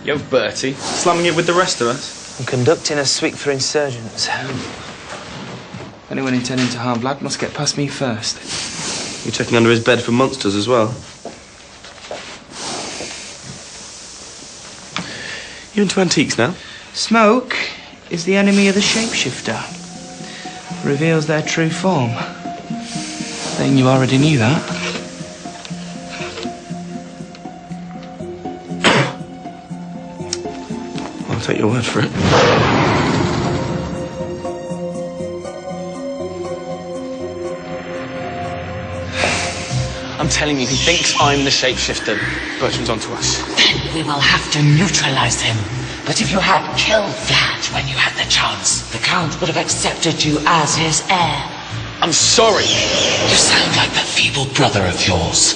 Yo, Bertie, slumming it with the rest of us. I'm conducting a sweep for insurgents. Anyone intending to harm Vlad must get past me first. You're checking under his bed for monsters as well. You into antiques now? Smoke is the enemy of the shapeshifter. Reveals their true form. Then you already knew that. I'll take your word for it. I'm telling you, he thinks I'm the shapeshifter. Bertram's onto us. Then we will have to neutralize him. But if you had killed Vlad when you had the chance, the Count would have accepted you as his heir. I'm sorry. You sound like that feeble brother of yours.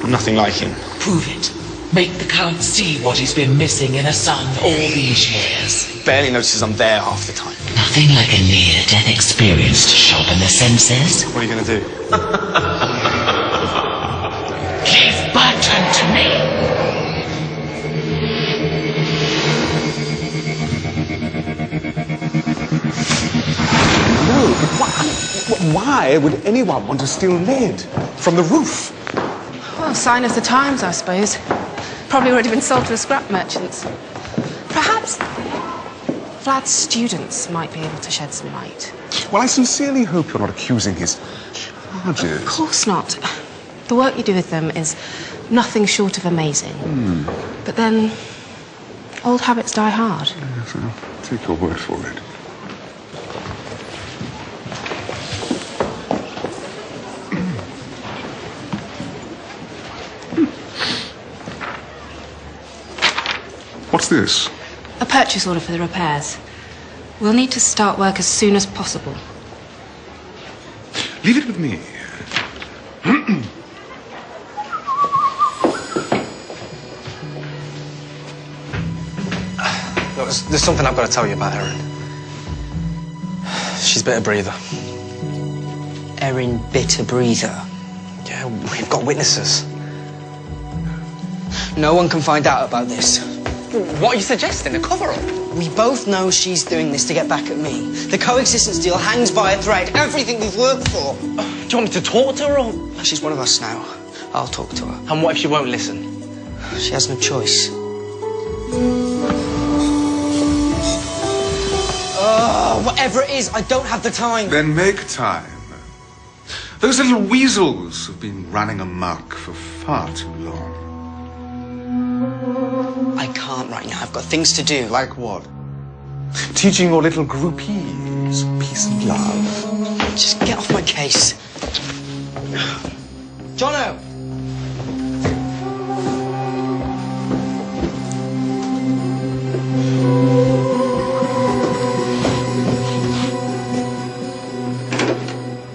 I'm nothing like him. Prove it. Make the Count see what he's been missing in a son all these years. Barely notices I'm there half the time. Nothing like a near-death experience to sharpen the senses. What are you going to do? Leave Bertram to me. No, but why would anyone want to steal lead from the roof? Well, sign of the times, I suppose. Probably already been sold to the scrap merchants. Perhaps Vlad's students might be able to shed some light. Well, I sincerely hope you're not accusing his charges. Of course not. The work you do with them is nothing short of amazing. But then, old habits die hard. Yes, I'll take your word for it. What's this? A purchase order for the repairs. We'll need to start work as soon as possible. Leave it with me. Look, there's something I've got to tell you about Erin. She's a bit of a breather. Erin bit a breather. Yeah, we've got witnesses. No one can find out about this. What are you suggesting? A cover-up? We both know she's doing this to get back at me. The coexistence deal hangs by a thread. Everything we've worked for. Do you want me to talk to her or...? She's one of us now. I'll talk to her. And what if she won't listen? She has no choice. Whatever it is, I don't have the time. Then make time. Those little weasels have been running amok for far too long. I can't right now. I've got things to do. Like what? Teaching your little groupies peace and love. Just get off my case. Jono!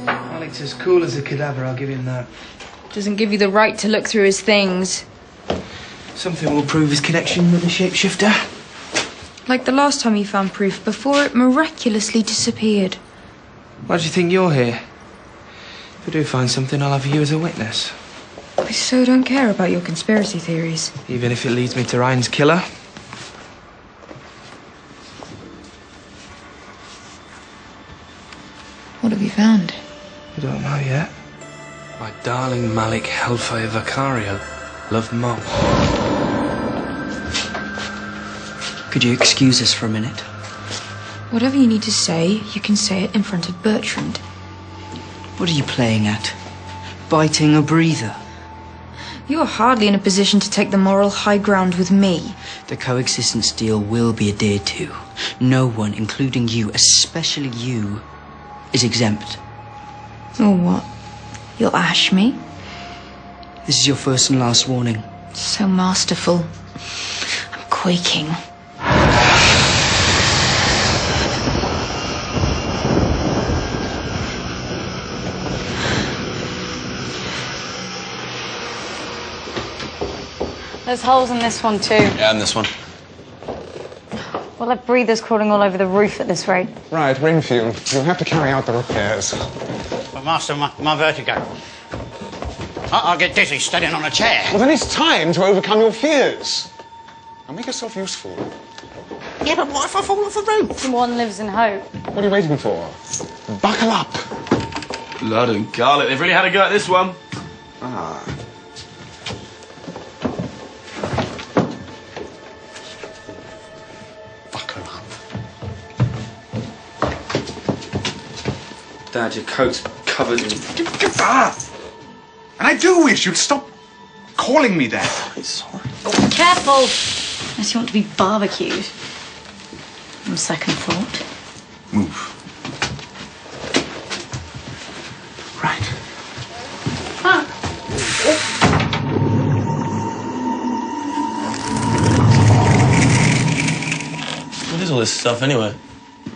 Alex is cool as a cadaver, I'll give him that. Doesn't give you the right to look through his things. Something will prove his connection with the shapeshifter. Like the last time you found proof before it miraculously disappeared. Why do you think you're here? If I do find something, I'll have you as a witness. I so don't care about your conspiracy theories. Even if it leads me to Ryan's killer. What have you found? I don't know yet. My darling Malik Hellfire Vicario. Love, Mom. Could you excuse us for a minute? Whatever you need to say, you can say it in front of Bertrand. What are you playing at? Biting a breather? You are hardly in a position to take the moral high ground with me. The coexistence deal will be adhered to. No one, including you, especially you, is exempt. Or what? You'll ash me? This is your first and last warning. So masterful. I'm quaking. There's holes in this one too. Yeah, and this one. We'll have breathers crawling all over the roof at this rate. Right, Renfield, you'll have to carry out the repairs. But Master, my vertigo. I'll get dizzy standing on a chair. Well, then it's time to overcome your fears. Now make yourself useful. Yeah, but what if I fall off the roof? One lives in hope. What are you waiting for? Buckle up. Blood and garlic. They've really had a go at this one. Ah. Buckle up. Dad, your coat's covered in... Ah! And I do wish you'd stop calling me that. I'm sorry. Careful! Unless you want to be barbecued. On second thought. Move. Right. Ah. What is all this stuff, anyway?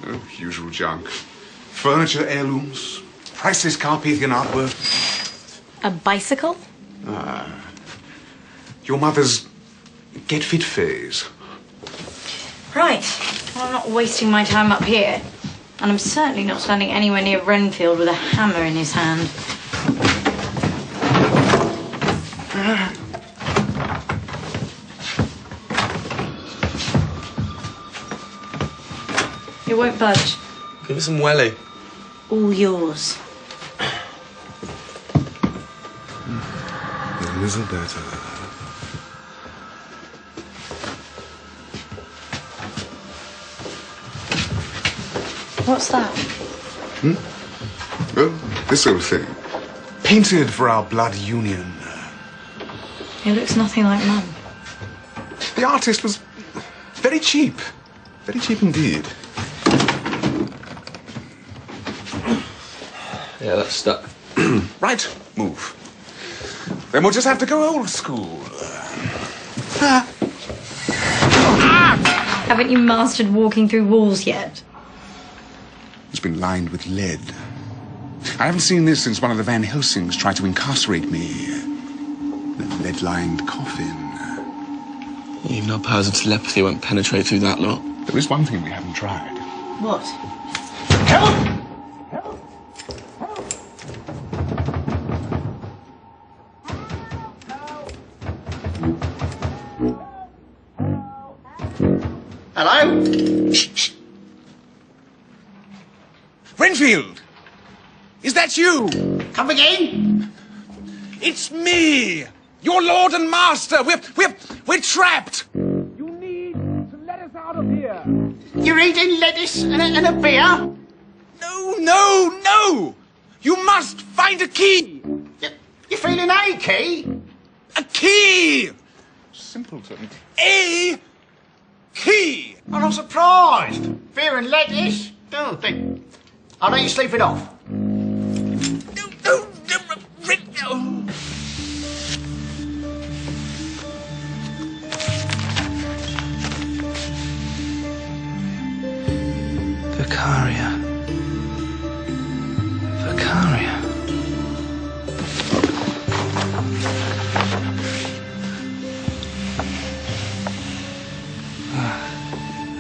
Oh, usual junk. Furniture, heirlooms, priceless Carpathian artwork. A bicycle? Your mother's get-fit phase. Right. Well, I'm not wasting my time up here. And I'm certainly not standing anywhere near Renfield with a hammer in his hand. It won't budge. Give it some welly. All yours. Elizabeth. What's that? Oh, this sort of thing. Painted for our blood union. It looks nothing like Mum. The artist was very cheap. Very cheap indeed. Yeah, that's stuck. Right, move. Then we'll just have to go old school. Haven't you mastered walking through walls yet? It's been lined with lead. I haven't seen this since one of the Van Helsings tried to incarcerate me. The lead-lined coffin. Even our powers of telepathy won't penetrate through that lot. There is one thing we haven't tried. What? Help! Hello? Renfield! Is that you? Come again? It's me! Your lord and master! We're trapped! You need to let us out of here! You're eating lettuce and a beer? No! You must find a key! You feeling achy? A key! Simpleton. A key! I'm not surprised. Beer and lettuce? Don't think. I'll let you sleep it off. No. Vicaria.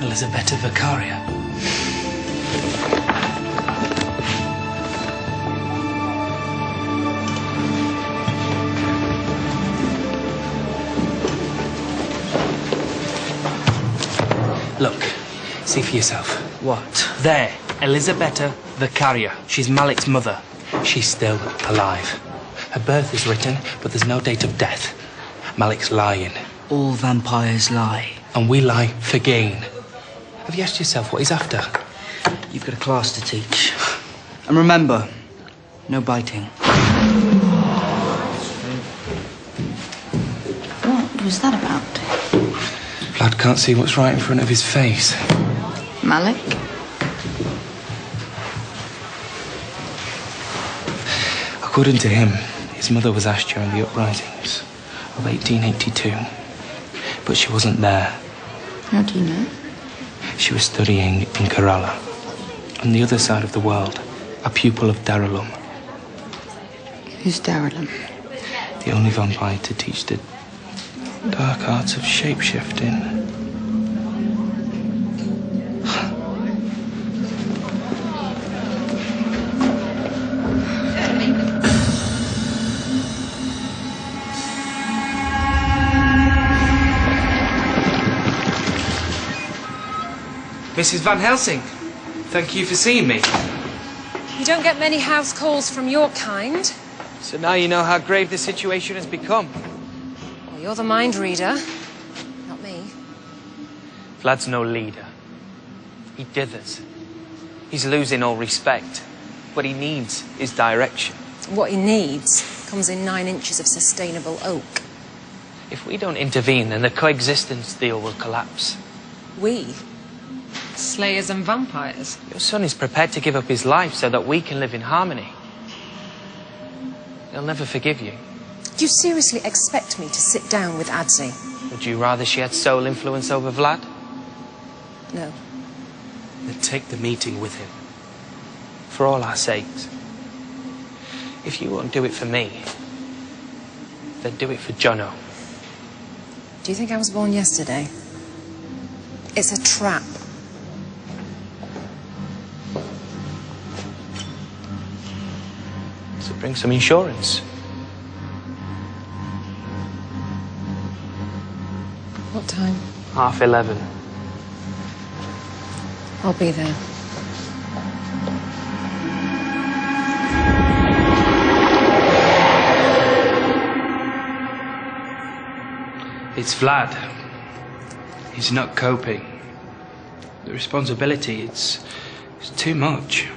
Elisabetta Vicaria. Look, see for yourself. What? There, Elisabetta Vicaria. She's Malik's mother. She's still alive. Her birth is written, but there's no date of death. Malik's lying. All vampires lie. And we lie for gain. Have you asked yourself what he's after? You've got a class to teach. And remember, no biting. What was that about? Vlad can't see what's right in front of his face. Malik? According to him, his mother was asked during the uprisings of 1882. But she wasn't there. How do you know? She was studying in Kerala, on the other side of the world, a pupil of Darulum. Who's Darulum? The only vampire to teach the dark arts of shapeshifting. Mrs. Van Helsing, thank you for seeing me. You don't get many house calls from your kind. So now you know how grave the situation has become. Well, you're the mind reader, not me. Vlad's no leader. He dithers. He's losing all respect. What he needs is direction. What he needs comes in 9 inches of sustainable oak. If we don't intervene, then the coexistence deal will collapse. We? Slayers and vampires? Your son is prepared to give up his life so that we can live in harmony. He'll never forgive you. Do you seriously expect me to sit down with Adzi? Would you rather she had sole influence over Vlad? No. Then take the meeting with him. For all our sakes. If you won't do it for me, then do it for Jono. Do you think I was born yesterday? It's a trap. So bring some insurance. What time? 11:30. I'll be there. It's Vlad. He's not coping. The responsibility, it's too much.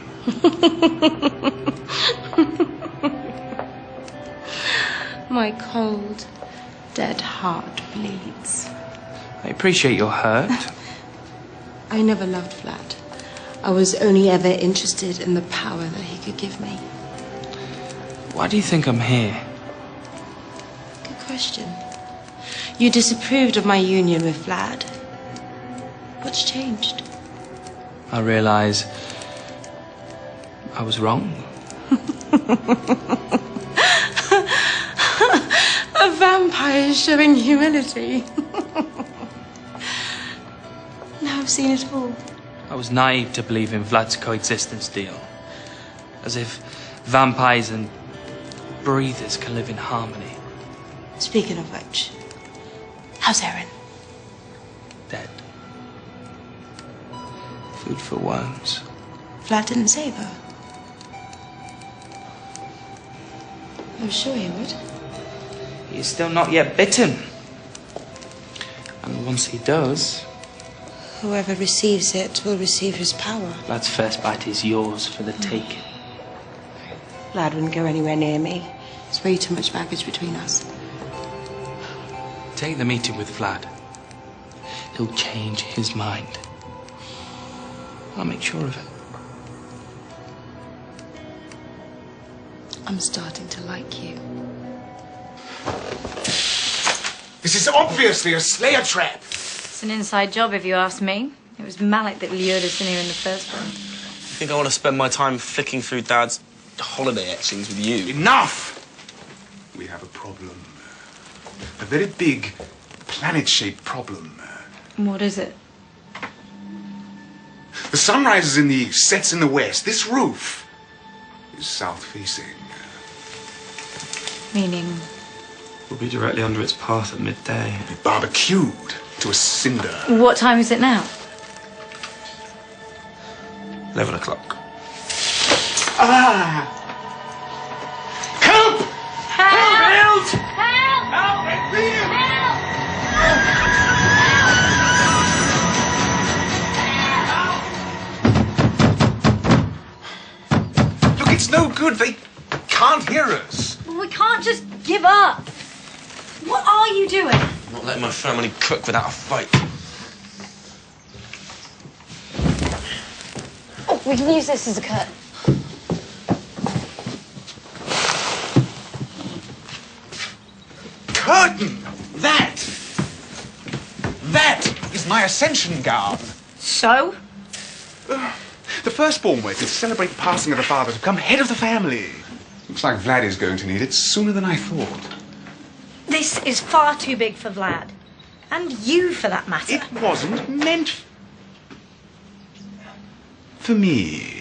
My cold, dead heart bleeds. I appreciate your hurt. I never loved Vlad. I was only ever interested in the power that he could give me. Why do you think I'm here? Good question. You disapproved of my union with Vlad. What's changed? I realize I was wrong. A vampire showing humility. Now I've seen it all. I was naive to believe in Vlad's coexistence deal. As if vampires and breathers can live in harmony. Speaking of which, how's Erin? Dead. Food for worms. Vlad didn't save her. I was sure he would. He is still not yet bitten. And once he does... Whoever receives it will receive his power. Vlad's first bite is yours for the taking. Vlad wouldn't go anywhere near me. There's way too much baggage between us. Take the meeting with Vlad. He'll change his mind. I'll make sure of it. I'm starting to like you. This is obviously a Slayer trap. It's an inside job, if you ask me. It was Malik that lured us in here in the first place. I think I want to spend my time flicking through Dad's holiday etchings with you. Enough! We have a problem. A very big, planet-shaped problem. What is it? The sun rises in the east, sets in the west. This roof is south-facing. Meaning? We'll be directly under its path at midday. Be barbecued to a cinder. What time is it now? 11 o'clock. Ah! Help! Help! Help! Help! Look, it's no good. They can't hear us. Well, we can't just give up. What are you doing? Not letting my family cook without a fight. Oh, we can use this as a curtain. Curtain! That is my ascension gown. So? The firstborn wedding to celebrate the passing of the father to become head of the family. Looks like Vlad is going to need it sooner than I thought. This is far too big for Vlad. And you, for that matter. It wasn't meant for me.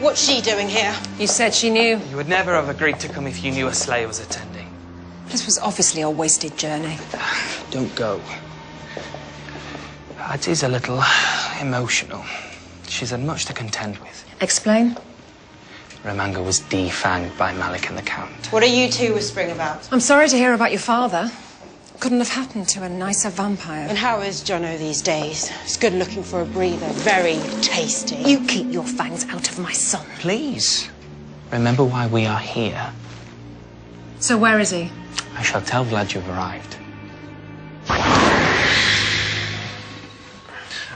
What's she doing here? You said she knew. You would never have agreed to come if you knew a slayer was attending. This was obviously a wasted journey. Don't go. It is a little emotional. She's had much to contend with. Explain. Romanga was defanged by Malik and the Count. What are you two whispering about? I'm sorry to hear about your father. Couldn't have happened to a nicer vampire. And how is Jono these days? He's good looking for a breather. Very tasty. You keep your fangs out of my son. Please. Remember why we are here. So where is he? I shall tell Vlad you've arrived.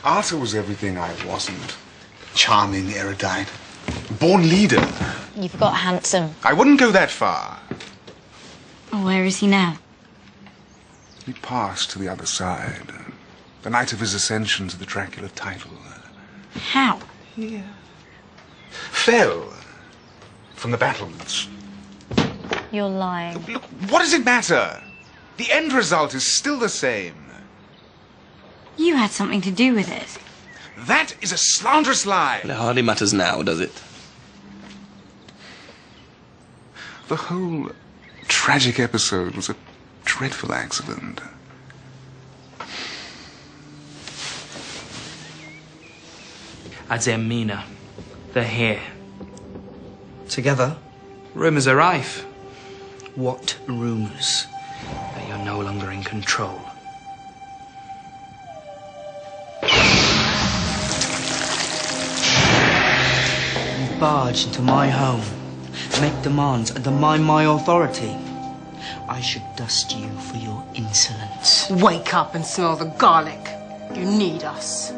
Arthur was everything I wasn't. Charming, erudite, born leader. You've got handsome. I wouldn't go that far. Oh, where is he now? He passed to the other side. The night of his ascension to the Dracula title. How? He fell from the battlements. You're lying. Look, what does it matter? The end result is still the same. You had something to do with it. That is a slanderous lie. It hardly matters now, does it? The whole tragic episode was a dreadful accident. I'd say Mina. They're here. Together? Rumours are rife. What rumours? That you're no longer in control. You barge into my home, make demands, undermine my authority. I should dust you for your insolence. Wake up and smell the garlic. You need us.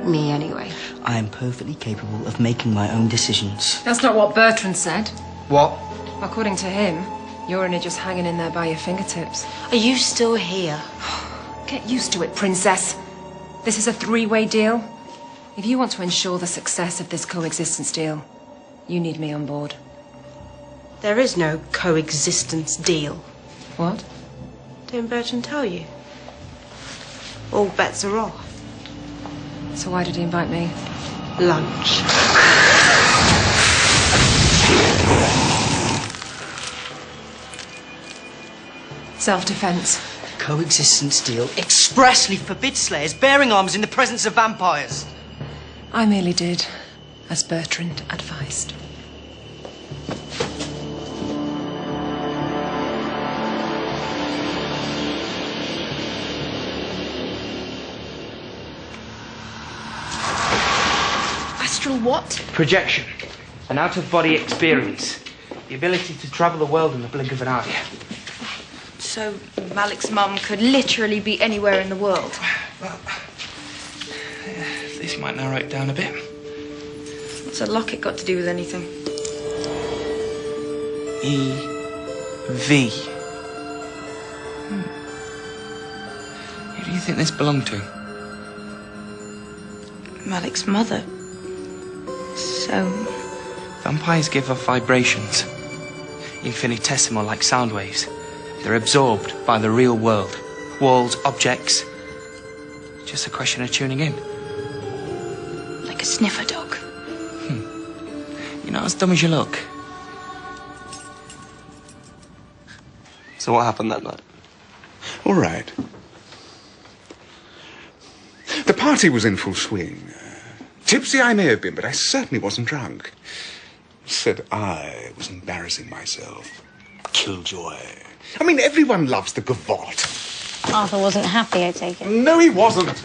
Me, anyway. I am perfectly capable of making my own decisions. That's not what Bertrand said. What? According to him, you're only just hanging in there by your fingertips. Are you still here? Get used to it, princess. This is a three-way deal. If you want to ensure the success of this coexistence deal, you need me on board. There is no coexistence deal. What? Didn't Bertrand tell you? All bets are off. So why did he invite me? Lunch. Self-defense. Coexistence deal expressly forbids slayers bearing arms in the presence of vampires. I merely did as Bertrand advised. Astral what? Projection. An out-of-body experience. The ability to travel the world in the blink of an eye. So Malik's mum could literally be anywhere in the world. Well, this might narrow it down a bit. What's a locket got to do with anything? E.V. Who do you think this belonged to? Malik's mother. So... Vampires give off vibrations. Infinitesimal, like sound waves. They're absorbed by the real world. Walls, objects. Just a question of tuning in. like a sniffer dog. You're not as dumb as you look. So what happened that night? All right. The party was in full swing. Tipsy I may have been, but I certainly wasn't drunk. Said I was embarrassing myself. Killjoy. I mean, everyone loves the gavotte. Arthur wasn't happy, I take it. No, he wasn't.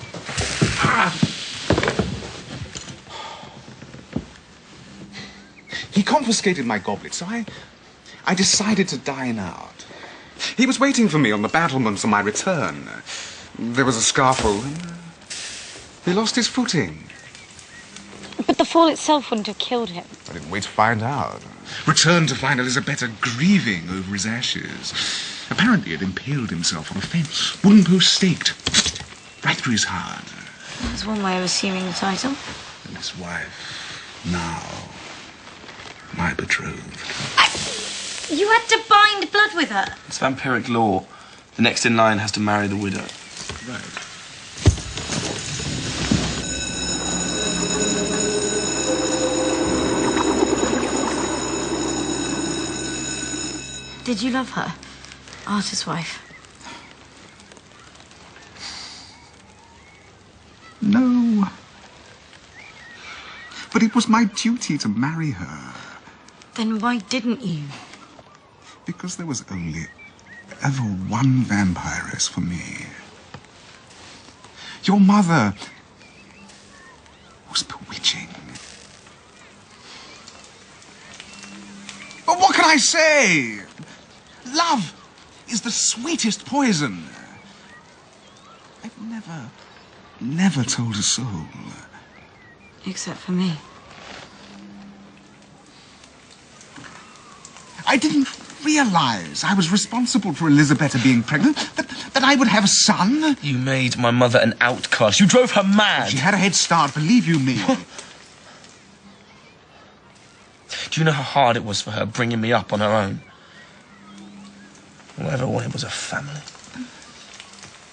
He confiscated my goblet, so I decided to dine out. He was waiting for me on the battlements on my return. There was a scuffle, and he lost his footing. But the fall itself wouldn't have killed him. I didn't wait to find out. Returned to find Elisabetta grieving over his ashes. Apparently he'd impaled himself on a fence. Wooden post staked. Right through his heart. That's one way of assuming the title. And his wife, now, my betrothed. You had to bind blood with her. It's vampiric law. The next in line has to marry the widow. Right. Did you love her? Arthur's wife? No. But it was my duty to marry her. Then why didn't you? Because there was only ever one vampiress for me. Your mother was bewitching. But what can I say? Love is the sweetest poison. I've never told a soul. Except for me. I didn't realize I was responsible for Elisabetta being pregnant, that I would have a son. You made my mother an outcast. You drove her mad. She had a head start, believe you me. Do you know how hard it was for her bringing me up on her own? All I ever wanted was a family.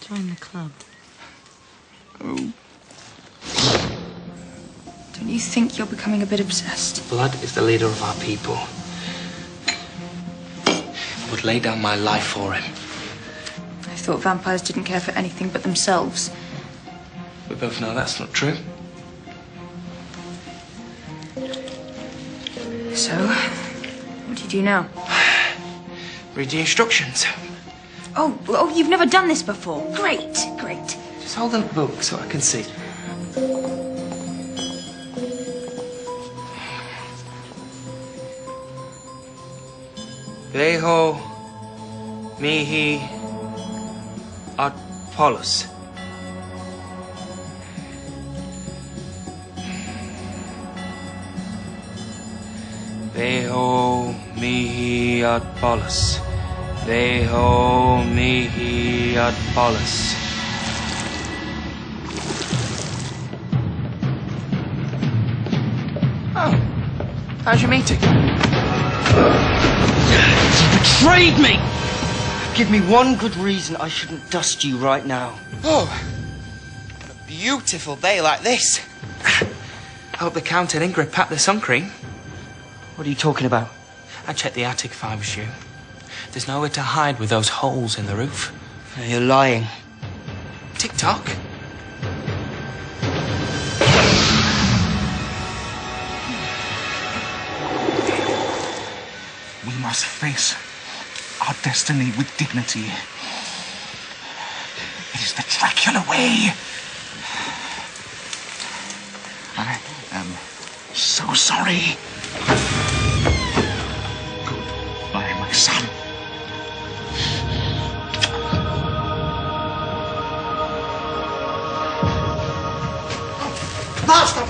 Join the club. Oh. Don't you think you're becoming a bit obsessed? Blood is the leader of our people. I would lay down my life for him. I thought vampires didn't care for anything but themselves. We both know that's not true. So, what do you do now? Read the instructions. Oh, you've never done this before. Great. Just hold the book so I can see. Veho mihi ad polus. Veho mihi ad polus. Veho mihi ad polus. Oh, how's your meeting? You betrayed me! Give me one good reason I shouldn't dust you right now. Oh, a beautiful day like this. I hope the Count and Ingrid packed the sun cream. What are you talking about? I'd check the attic if I was you. There's nowhere to hide with those holes in the roof. You're lying. Tick-tock. We must face our destiny with dignity. It is the Dracula way. I am so sorry. Goodbye, my son. Faster!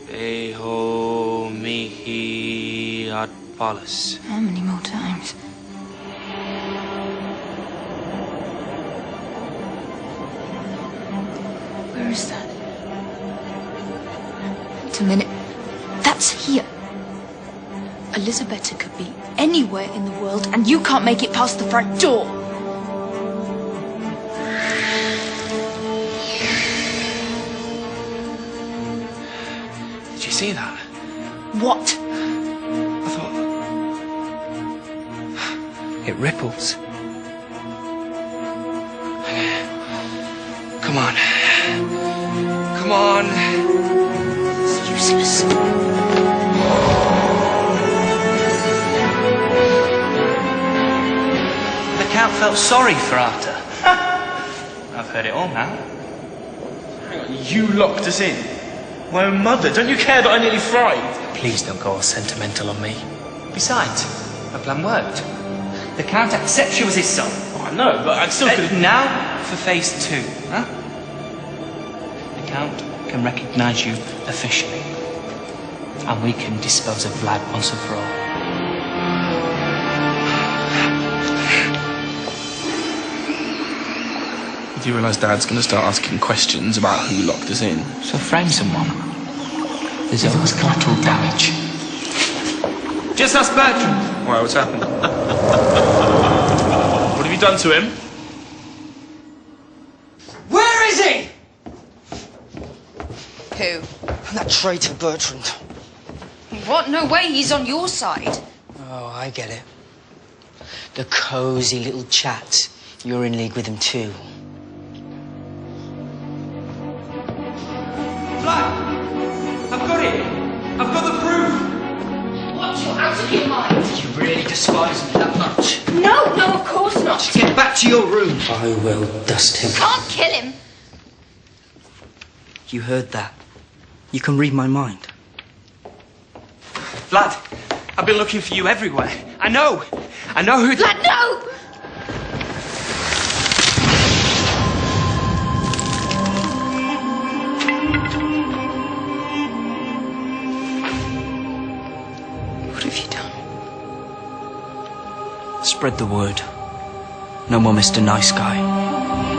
Veho mihi ad polus. How many more times? Where is that? Wait a minute. That's here. Elisabetta could be anywhere in the world, and you can't make it past the front door. Did you see that? What? I thought... It ripples. Come on. Come on. It's useless. The Count felt sorry for Arthur. I've heard it all now. Hang on, you locked us in? My own mother? Don't you care that I nearly fried? Please don't go all sentimental on me. Besides, my plan worked. The Count accepts you as his son. Oh, I know, but I'd still could... Now for phase 2, huh? The Count can recognise you officially. And we can dispose of Vlad once and for all. Do you realise Dad's going to start asking questions about who locked us in? So frame someone. There's always collateral damage. Just us, Bertrand. Why, what's happened? What have you done to him? Where is he? Who? That traitor Bertrand. What? No way, he's on your side. Oh, I get it. The cosy little chat. You're in league with him too. Vlad! I've got it! I've got the proof! What? You're out of your mind? You really despise me that much? No, of course not. Get back to your room. I will dust him. Can't kill him. You heard that. You can read my mind. Vlad, I've been looking for you everywhere. I know who... Vlad, no! What have you done? Spread the word. No more Mr. Nice Guy.